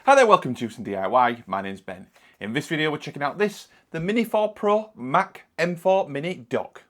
Hi there, welcome to some DIY. My name's Ben. In this video we're checking out the Minisopuru Mac M4 Mini Dock.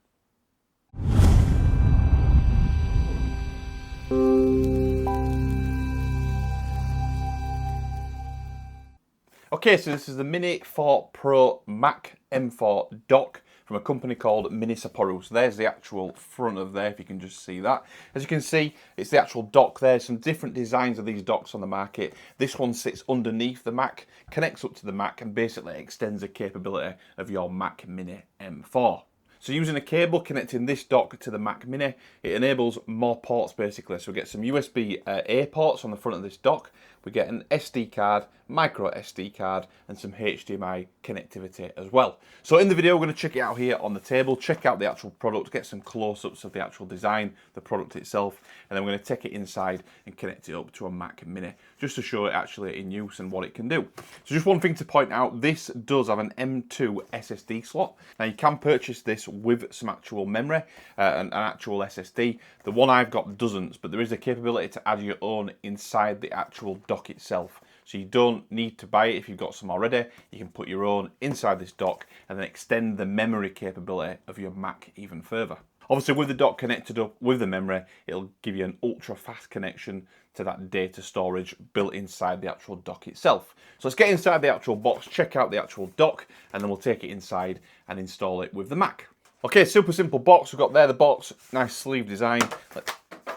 Okay, so this is the Mini 4 Pro Mac M4 Dock from a company called Minisopuru. So there's the actual front of there, if you can just see that. As you can see, it's the actual dock there. Some different designs of these docks on the market. This one sits underneath the Mac, connects up to the Mac, and basically extends the capability of your Mac Mini M4. So using a cable connecting this dock to the Mac Mini, it enables more ports basically. So we get some USB-A ports on the front of this dock. We get an SD card, micro SD card, and some HDMI connectivity as well. So in the video, we're going to check it out here on the table, check out the actual product, get some close-ups of the actual design, the product itself, and then we're going to take it inside and connect it up to a Mac Mini, just to show it actually in use and what it can do. So just one thing to point out, this does have an M2 SSD slot. Now you can purchase this with some actual memory, an actual SSD. The one I've got doesn't, but there is a capability to add your own inside the actual dock itself. So you don't need to buy it if you've got some already. You can put your own inside this dock and then extend the memory capability of your Mac even further. Obviously with the dock connected up with the memory, it'll give you an ultra fast connection to that data storage built inside the actual dock itself. So let's get inside the actual box, check out the actual dock, and then we'll take it inside and install it with the Mac. Okay, super simple box. We've got there the box, nice sleeve design,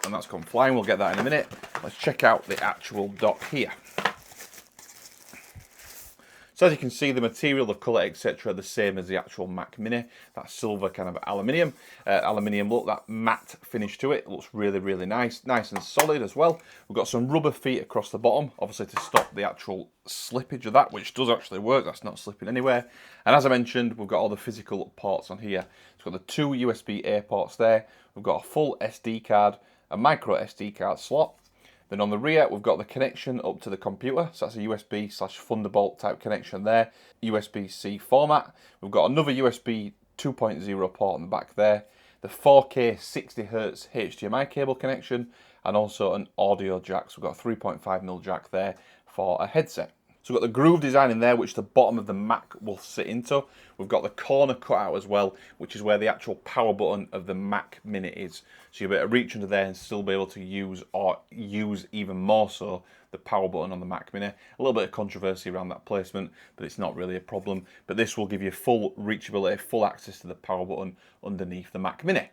and that's gone flying. We'll get that in a minute. Let's check out the actual dock here. So as you can see, the material, the colour, etc. are the same as the actual Mac Mini. That silver kind of aluminium look, that matte finish to it. It looks really, really nice. Nice and solid as well. We've got some rubber feet across the bottom, obviously to stop the actual slippage of that, which does actually work. That's not slipping anywhere. And as I mentioned, we've got all the physical ports on here. So we've got the two USB-A ports there. We've got a full SD card, a micro SD card slot. Then on the rear, we've got the connection up to the computer. So that's a USB/Thunderbolt type connection there. USB-C format. We've got another USB 2.0 port on the back there. The 4K 60Hz HDMI cable connection. And also an audio jack. So we've got a 3.5mm jack there for a headset. So we've got the groove design in there, which the bottom of the Mac will sit into. We've got the corner cut out as well, which is where the actual power button of the Mac Mini is. So you'll be able to reach under there and still be able to use, or use even more so, the power button on the Mac Mini. A little bit of controversy around that placement, but it's not really a problem. But this will give you full reachability, full access to the power button underneath the Mac Mini.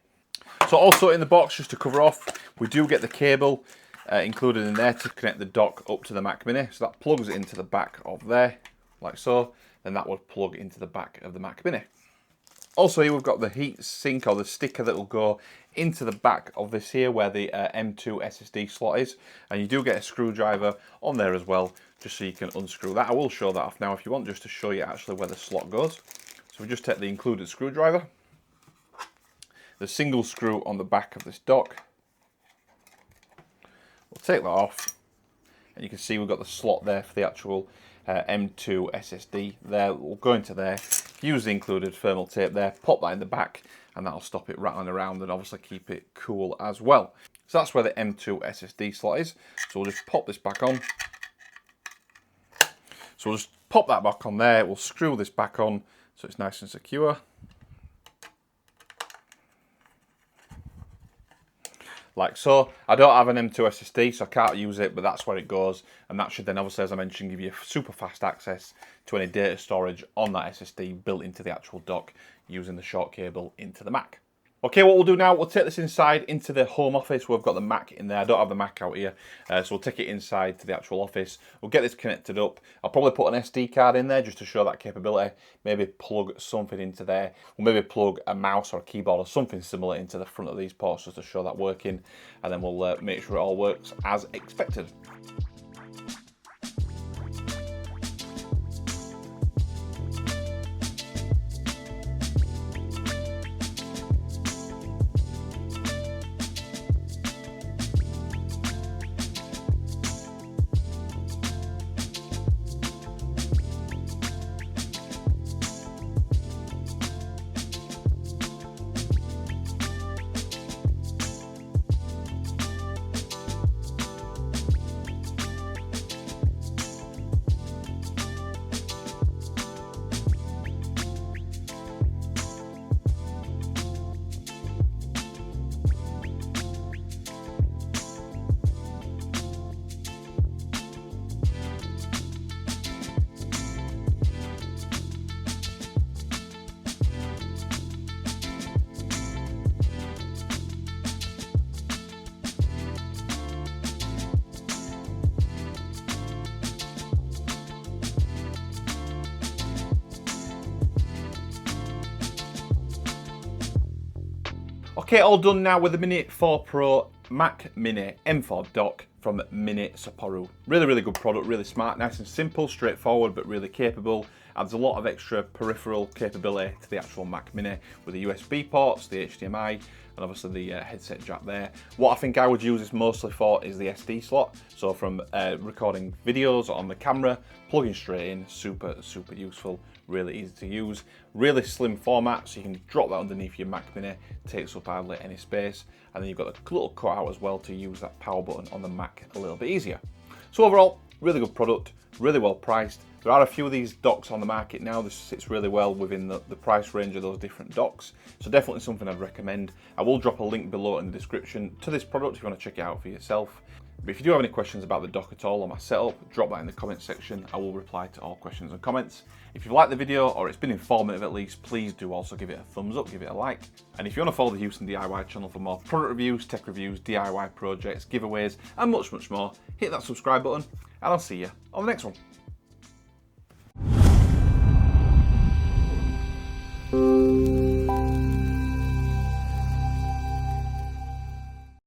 So also in the box, just to cover off, we do get the cable included in there to connect the dock up to the Mac Mini. So that plugs into the back of there, like so. Then that would plug into the back of the Mac Mini. Also here we've got the heat sink, or the sticker that will go into the back of this here where the M2 SSD slot is. And you do get a screwdriver on there as well, just so you can unscrew that. I will show that off now if you want, just to show you actually where the slot goes. So we just take the included screwdriver, the single screw on the back of this dock. We'll take that off, and you can see we've got the slot there for the actual M2 SSD there. We'll go into there, use the included thermal tape there, pop that in the back, and that'll stop it rattling around and obviously keep it cool as well. So that's where the M2 SSD slot is. So we'll just pop this back on. So we'll just pop that back on there. We'll screw this back on so it's nice and secure. Like so. I don't have an M2 SSD, so I can't use it, but that's where it goes. And that should then, obviously, as I mentioned, give you super fast access to any data storage on that SSD built into the actual dock using the short cable into the Mac. Okay, what we'll do now, we'll take this inside into the home office where we've got the Mac in there. I don't have the Mac out here, so we'll take it inside to the actual office. We'll get this connected up. I'll probably put an SD card in there just to show that capability. Maybe plug something into there. We'll maybe plug a mouse or a keyboard or something similar into the front of these ports just to show that working. And then we'll make sure it all works as expected. Okay, all done now with the Mini 4 Pro Mac Mini M4 dock from Minisopuru. Really, really good product, really smart, nice and simple, straightforward, but really capable. Adds a lot of extra peripheral capability to the actual Mac Mini with the USB ports, the HDMI, and obviously the headset jack there. What I think I would use this mostly for is the SD slot. So from recording videos on the camera, plugging straight in, super, super useful, really easy to use. Really slim format, so you can drop that underneath your Mac Mini, takes up hardly any space. And then you've got a little cutout as well to use that power button on the Mac a little bit easier. So overall, really good product, really well priced. There are a few of these docks on the market now. This sits really well within the price range of those different docks. So definitely something I'd recommend. I will drop a link below in the description to this product if you want to check it out for yourself. But if you do have any questions about the dock at all or my setup, drop that in the comments section. I will reply to all questions and comments. If you've liked the video or it's been informative at least, please do also give it a thumbs up, give it a like. And if you want to follow the Houston DIY channel for more product reviews, tech reviews, DIY projects, giveaways, and much, much more, hit that subscribe button and I'll see you on the next one.